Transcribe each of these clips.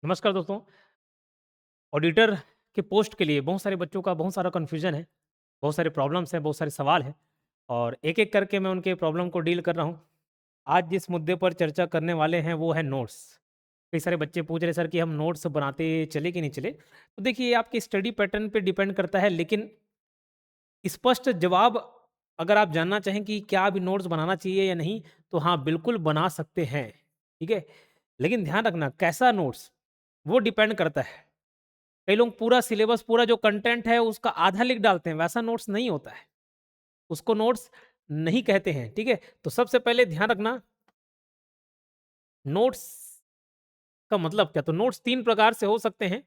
नमस्कार दोस्तों। ऑडिटर के पोस्ट के लिए बहुत सारे बच्चों का बहुत सारा कन्फ्यूजन है, बहुत सारे प्रॉब्लम्स हैं, बहुत सारे सवाल हैं और एक-एक करके मैं उनके प्रॉब्लम को डील कर रहा हूँ। आज जिस मुद्दे पर चर्चा करने वाले हैं वो है नोट्स। कई सारे बच्चे पूछ रहे सर कि हम नोट्स बनाते चले कि नहीं चले? तो देखिए ये आपके स्टडी पैटर्न पे डिपेंड करता है, लेकिन स्पष्ट जवाब अगर आप जानना चाहें कि क्या अभी नोट्स बनाना चाहिए या नहीं, तो हाँ, बिल्कुल बना सकते हैं। ठीक है? लेकिन ध्यान रखना कैसा नोट्स, वो डिपेंड करता है। कई लोग पूरा सिलेबस, पूरा जो कंटेंट है उसका आधा लिख डालते हैं, वैसा नोट्स नहीं होता है। उसको नोट्स नहीं कहते हैं, ठीक है? तो सबसे पहले ध्यान रखना, नोट्स का मतलब क्या? तो नोट्स 3 प्रकार से हो सकते हैं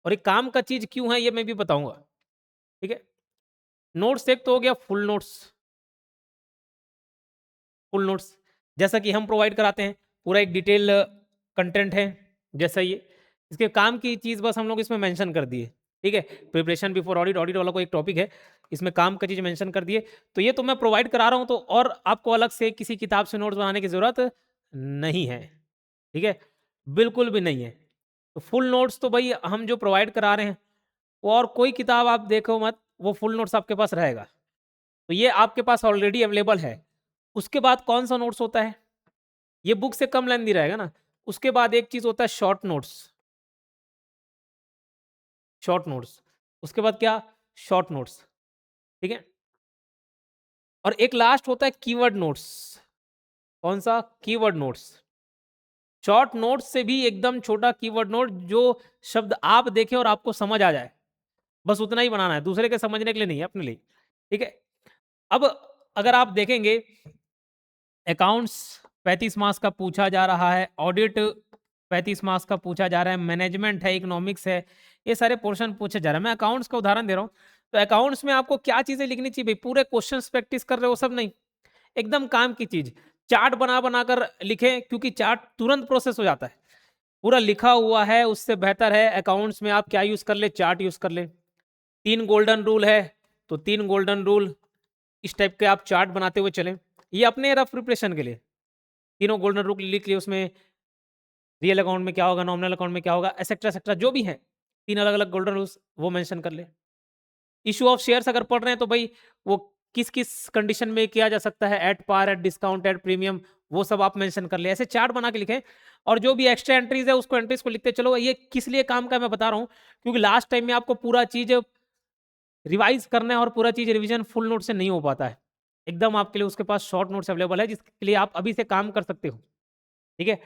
और ये काम का चीज़ क्यों है ये मैं भी बताऊँगा, ठीक है? नोट्स एक तो हो गया फुल नोट्स जैसा कि हम प्रोवाइड कराते हैं, पूरा एक डिटेल कंटेंट है, जैसा ये। इसके काम की चीज़ बस हम लोग इसमें मेंशन कर दिए, ठीक है? प्रिपरेशन बिफोर ऑडिट, ऑडिट वाला कोई एक टॉपिक है, इसमें काम का चीज़ मेंशन कर दिए। तो ये तो मैं प्रोवाइड करा रहा हूँ, तो और आपको अलग से किसी किताब से नोट्स बनाने की ज़रूरत नहीं है, ठीक है? बिल्कुल भी नहीं है। तो फुल नोट्स तो भई हम जो प्रोवाइड करा रहे हैं, वो और कोई किताब आप देखो मत, वो फुल नोट्स आपके पास रहेगा। तो ये आपके पास ऑलरेडी अवेलेबल है। उसके बाद कौन-सा नोट्स होता है? ये बुक से कम लेंथी रहेगा ना। उसके बाद एक चीज़ होता है शॉर्ट नोट्स। उसके बाद क्या? शॉर्ट नोट्स, ठीक है? और एक लास्ट होता है कीवर्ड नोट्स। कौन-सा? Keyword notes. शॉर्ट नोट्स से भी एकदम छोटा कीवर्ड नोट, जो शब्द आप देखें और आपको समझ आ जाए, बस उतना ही बनाना है, दूसरे के समझने के लिए नहीं है, अपने लिए, ठीक है? अब अगर आप देखेंगे, अकाउंट्स 35 मार्क्स का पूछा जा रहा है, ऑडिट 35 मार्क्स का पूछा जा रहा है, मैनेजमेंट है, इकोनॉमिक्स है, ये सारे पोर्शन पूछे जा रहे हैं। मैं अकाउंट्स का उदाहरण दे रहा हूँ। तो अकाउंट्स में आपको क्या चीज़ें लिखनी चाहिए भई? पूरे क्वेश्चन्स प्रैक्टिस कर रहे हो सब नहीं, एकदम काम की चीज़। चार्ट बना-बना कर लिखें, क्योंकि चार्ट तुरंत प्रोसेस हो जाता है। पूरा लिखा हुआ है, उससे बेहतर है अकाउंट्स में आप क्या यूज़ कर लें? चार्ट यूज़ कर लें। 3 गोल्डन रूल है, तो 3 गोल्डन रूल इस टाइप के आप चार्ट बनाते हुए चलें। ये अपने रफ प्रिपरेशन के लिए। तीनों गोल्डन रूल लिख लिए, उसमें रियल अकाउंट में क्या होगा, नॉमिनल अकाउंट में क्या होगा, एसेट्रा एसेट्रा जो भी है, 3 अलग-अलग गोल्डन रूल्स वो मेंशन कर ले। इश्यू ऑफ शेयर्स अगर पढ़ रहे हैं तो भई वो किस-किस कंडीशन में किया जा सकता है, at par, at discount, at premium, वो सब आप मेंशन कर लें। ऐसे चार्ट बना के लिखें और जो भी एक्स्ट्रा एंट्रीज़ है उसको एंट्रीज़ को लिखते चलो। ये किस लिए काम का मैं बता रहा हूँ, क्योंकि लास्ट टाइम में आपको पूरा चीज़ रिवाइज़ करना है और पूरा चीज़ रिवीजन फुल नोट से नहीं हो पाता है। एकदम आपके लिए उसके पास शॉर्ट नोट्स अवेलेबल है, जिसके लिए आप अभी से काम कर सकते हो। ठीक है?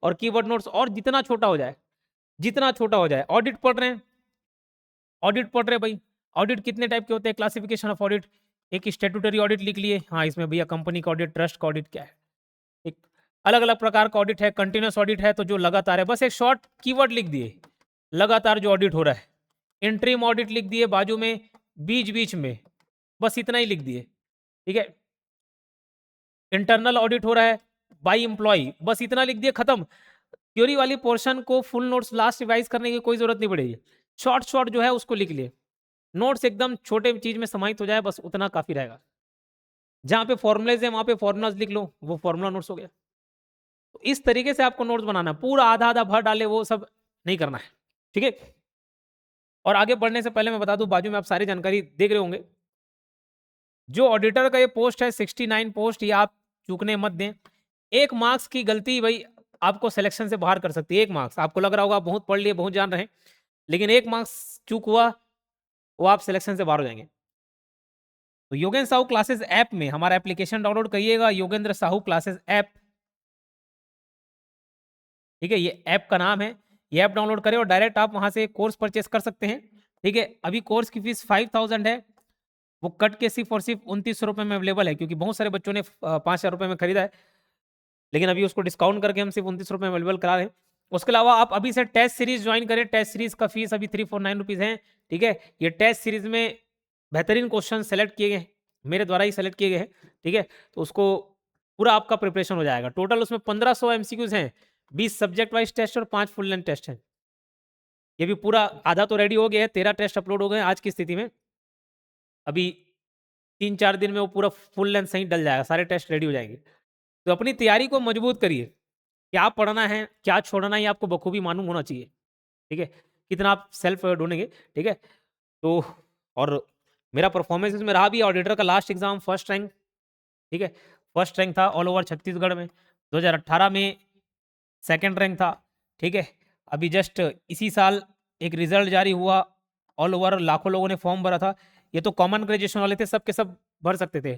और कीवर्ड नोट्स और जितना छोटा हो जाए, ऑडिट पढ़ रहे हैं भाई, ऑडिट कितने टाइप के होते हैं, क्लासिफिकेशन ऑफ ऑडिट, एक स्टैट्यूटरी ऑडिट लिख लिए, हाँ, इसमें भैया कंपनी का ऑडिट, ट्रस्ट का ऑडिट क्या है। एक अलग-अलग प्रकार का ऑडिट है, कंटीन्यूअस ऑडिट है तो जो लगातार है, बस एक शॉर्ट कीवर्ड लिख दिए, लगातार जो ऑडिट हो रहा है। इंटरिम ऑडिट लिख दिए बाजू में, बीच-बीच में, बस इतना ही लिख दिए, ठीक है? इंटरनल ऑडिट हो रहा है बाय एम्प्लॉयी, बस इतना लिख दिए, खत्म। थ्योरी वाली पोर्शन को फुल नोट्स लास्ट रिवाइज करने की कोई जरूरत नहीं पड़ेगी। शॉर्ट शॉर्ट जो है उसको लिख लिए, नोट्स एकदम छोटे चीज में समाहित हो जाए, बस उतना काफी रहेगा। जहाँ पे फॉर्मुलेज है वहां पे फॉर्मुलाज लिख लो, वो फॉर्मुला नोट्स हो गया। तो इस तरीके से आपको नोट्स बनाना है, पूरा आधा आधा भर डाले वो सब नहीं करना है, ठीक है? और आगे बढ़ने से पहले मैं बता दूं, बाजू में आप सारी जानकारी देख रहे होंगे, जो ऑडिटर का ये पोस्ट है 69 पोस्ट, ये आप चूकने मत दें। 1 मार्क्स की गलती भाई आपको सिलेक्शन से बाहर कर सकती है। 1 मार्क्स, आपको लग रहा होगा आप बहुत पढ़ लिए, बहुत जान रहे हैं, लेकिन 1 मार्क्स चूक हुआ, वो आप सिलेक्शन से बाहर हो जाएँगे। तो योगेंद्र साहू क्लासेस ऐप में हमारा एप्लीकेशन डाउनलोड करिएगा, योगेंद्र साहू क्लासेस ऐप, ठीक है? ये ऐप का नाम है। ये ऐप डाउनलोड करें और डायरेक्ट आप वहाँ से कोर्स परचेज़ कर सकते हैं, ठीक है? अभी कोर्स की फीस 5000 है, वो कट के सिर्फ़ और सिर्फ़ ₹29 में अवेलेबल है, क्योंकि बहुत सारे बच्चों ने ₹5000 में खरीदा है। लेकिन अभी उसको डिस्काउंट करके हम सिर्फ ₹29 में अवेलेबल करा रहे हैं। उसके अलावा आप अभी से टेस्ट सीरीज़ जॉइन करें, टेस्ट सीरीज़ का फीस अभी ₹349 है, ठीक है? ये टेस्ट सीरीज़ में बेहतरीन क्वेश्चन सेलेक्ट किए गए हैं, मेरे द्वारा ही सेलेक्ट किए गए हैं, ठीक है? तो उसको पूरा आपका प्रिपरेशन हो जाएगा। टोटल उसमें 1500 एमसीक्यूज़ हैं, 20 सब्जेक्ट वाइज़ टेस्ट और 5 फुल लेंथ टेस्ट हैं। ये भी पूरा आधा तो रेडी हो गया है, 13 टेस्ट अपलोड हो गए हैं आज की स्थिति में। अभी 3-4 दिन में वो पूरा फुल लेंथ सही डल जाएगा, सारे टेस्ट रेडी हो जाएँगे। तो अपनी तैयारी को मजबूत करिए। क्या पढ़ना है, क्या छोड़ना है, ये आपको बखूबी मालूम होना चाहिए। ठीक है, कितना आप सेल्फ ढूंढेंगे, ठीक है। तो और मेरा परफॉर्मेंस इसमें रहा भी, ऑडिटर का लास्ट एग्जाम फर्स्ट रैंक, ठीक है, फर्स्ट रैंक था ऑल ओवर छत्तीसगढ़ में। 2018 में सेकंड रैंक था, ठीक है। अभी जस्ट इसी साल एक रिजल्ट जारी हुआ, ऑल ओवर लाखों लोगों ने फॉर्म भरा था। ये तो कॉमन ग्रेजुएशन वाले थे, सब के सब भर सकते थे।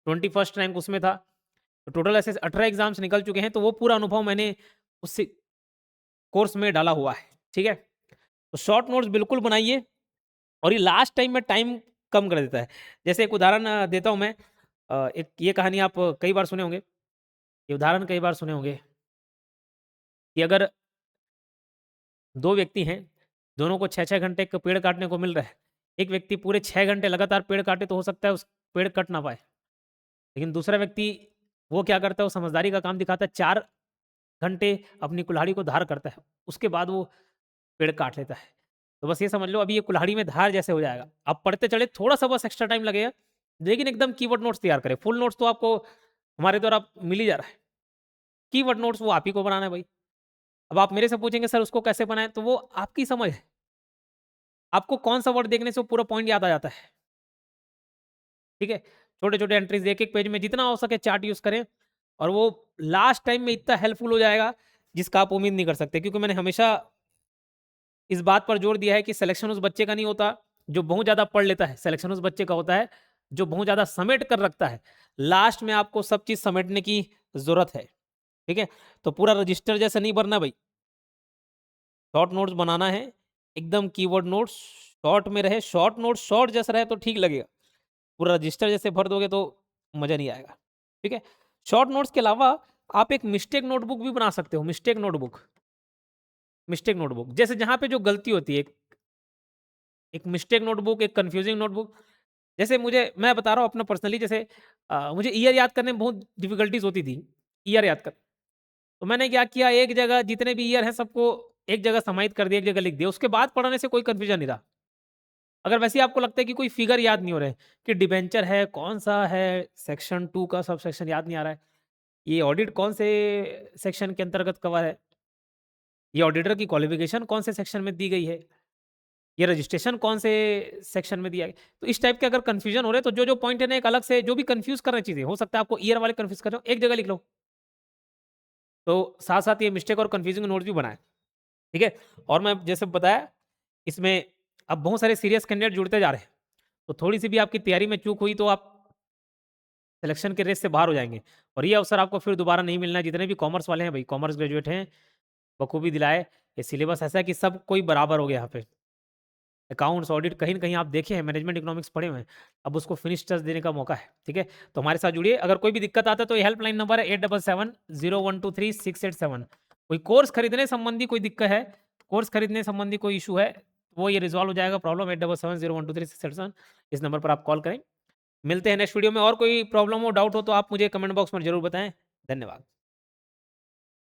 21st रैंक उसमें था। तो टोटल ऐसे 18 एग्जाम्स निकल चुके हैं, तो वो पूरा अनुभव मैंने उस कोर्स में डाला हुआ है, ठीक है। तो शॉर्ट नोट्स बिल्कुल बनाइए, और ये लास्ट टाइम में टाइम कम कर देता है। जैसे एक उदाहरण देता हूँ मैं, एक ये कहानी आप कई बार सुने होंगे, ये उदाहरण कई बार सुने होंगे कि अगर 2 व्यक्ति हैं, दोनों को 6-6 घंटे एक पेड़ काटने को मिल रहा है। एक व्यक्ति पूरे 6 घंटे लगातार पेड़ काटे तो हो सकता है उस पेड़ कट ना पाए। लेकिन दूसरा व्यक्ति वो क्या करता है, वो समझदारी का काम दिखाता है, 4 घंटे अपनी कुल्हाड़ी को धार करता है, उसके बाद वो पेड़ काट लेता है। तो बस ये समझ लो, अभी ये कुल्हाड़ी में धार जैसे हो जाएगा। आप पढ़ते चले, थोड़ा-सा बस एक्स्ट्रा टाइम लगेगा, लेकिन एकदम कीवर्ड नोट्स तैयार करें। फुल नोट्स तो आपको हमारे द्वारा मिल ही जा रहा है। कीवर्ड नोट्स वो आप ही को बनाना है भाई। अब आप मेरे से पूछेंगे सर उसको कैसे बनाएँ? तो वो आपकी समझ है। आपको कौन-सा वर्ड देखने से वो पूरा पॉइंट याद आ जाता है। ठीक है? छोटे-छोटे एंट्रीज़ एक-एक पेज में जितना हो सके चार्ट यूज़ करें, और वो लास्ट टाइम में इतना हेल्पफुल हो जाएगा, जिसका आप उम्मीद नहीं कर सकते। क्योंकि मैंने हमेशा इस बात पर जोर दिया है कि सिलेक्शन उस बच्चे का नहीं होता, जो बहुत ज़्यादा पढ़ लेता है। सिलेक्शन उस बच्चे का होता है, जो बहुत ज़्यादा समेट कर रखता है। लास्ट में आपको सब चीज़ समेटने की ज़रूरत है। ठीक है? तो पूरा रजिस्टर जैसा नहीं भरना भई। शॉर्ट नोट्स बनाना है, एकदम कीवर्ड नोट्स शॉर्ट में रहे, शॉर्ट नोट्स शॉर्ट जैसा रहे तो ठीक लगेगा। पूरा रजिस्टर जैसे भर दोगे तो मज़ा नहीं आएगा। ठीक है? शॉर्ट नोट्स के अलावा आप एक मिस्टेक नोटबुक भी बना सकते हो, मिस्टेक नोटबुक। मिस्टेक नोटबुक, जैसे जहाँ पे जो गलती होती है, एक मिस्टेक नोटबुक, एक कन्फ्यूजिंग नोटबुक। जैसे मैं बता रहा हूँ अपना पर्सनली, जैसे मुझे ईयर याद करने में बहुत डिफ़िकल्टीज़ होती थी, ईयर याद कर। तो मैंने क्या किया, एक जगह जितने भी ईयर हैं सबको एक जगह समाहित कर दिया, एक जगह लिख दिया। उसके बाद पढ़ने से कोई कन्फ्यूजन नहीं रहा। अगर वैसे ही आपको लगता है कि कोई फिगर याद नहीं हो रहा है, कि डिबेंचर है, कौन-सा है, सेक्शन 2 का सबसेक्शन याद नहीं आ रहा है, ये ऑडिट कौन से सेक्शन के अंतर्गत कवर है, ये ऑडिटर की क्वालिफ़िकेशन कौन से सेक्शन में दी गई है, ये रजिस्ट्रेशन कौन से सेक्शन में दिया है। तो इस टाइप के अगर कन्फ्यूजन हो रहे हैं, तो जो-जो पॉइंट है ना, एक अलग से जो भी कन्फ्यूज़ कर रहे हैं चीज़ें, हो सकता है आपको ईयर वाले कन्फ्यूज़ कर रहे हो, एक जगह लिख लो। तो साथ-साथ ये मिस्टेक और कन्फ्यूजिंग नोट्स भी बनाएँ, ठीक है? और मैं जैसे बताया, इसमें अब बहुत सारे सीरियस कैंडिडेट जुड़ते जा रहे हैं, तो थोड़ी-सी भी आपकी तैयारी में चूक हुई तो आप सिलेक्शन के रेस से बाहर हो जाएँगे, और ये अवसर आपको फिर दोबारा नहीं मिलना है। जितने भी कॉमर्स वाले हैं भई, कॉमर्स ग्रेजुएट हैं, बखूबी दिलाए। ये सिलेबस ऐसा है कि सब कोई बराबर हो गया यहाँ पे। अकाउंट्स, ऑडिट कहीं न कहीं आप देखे हैं, मैनेजमेंट इकोनॉमिक्स पढ़े हुए हैं। अब उसको फिनिश टच देने का मौका है, ठीक है? तो हमारे साथ जुड़िए। अगर कोई भी दिक्कत आता है तो ये हेल्पलाइन नंबर है 8770123687। कोई कोर्स खरीदने संबंधी कोई दिक्कत है, कोर्स खरीदने संबंधी कोई इश्यू है, वो ये रिज़ॉल्व हो जाएगा प्रॉब्लम 8770123687। इस नंबर पर आप कॉल करें। मिलते हैं नेक्स्ट वीडियो में। और कोई प्रॉब्लम हो, डाउट हो तो आप मुझे कमेंट बॉक्स में ज़रूर बताएँ। धन्यवाद।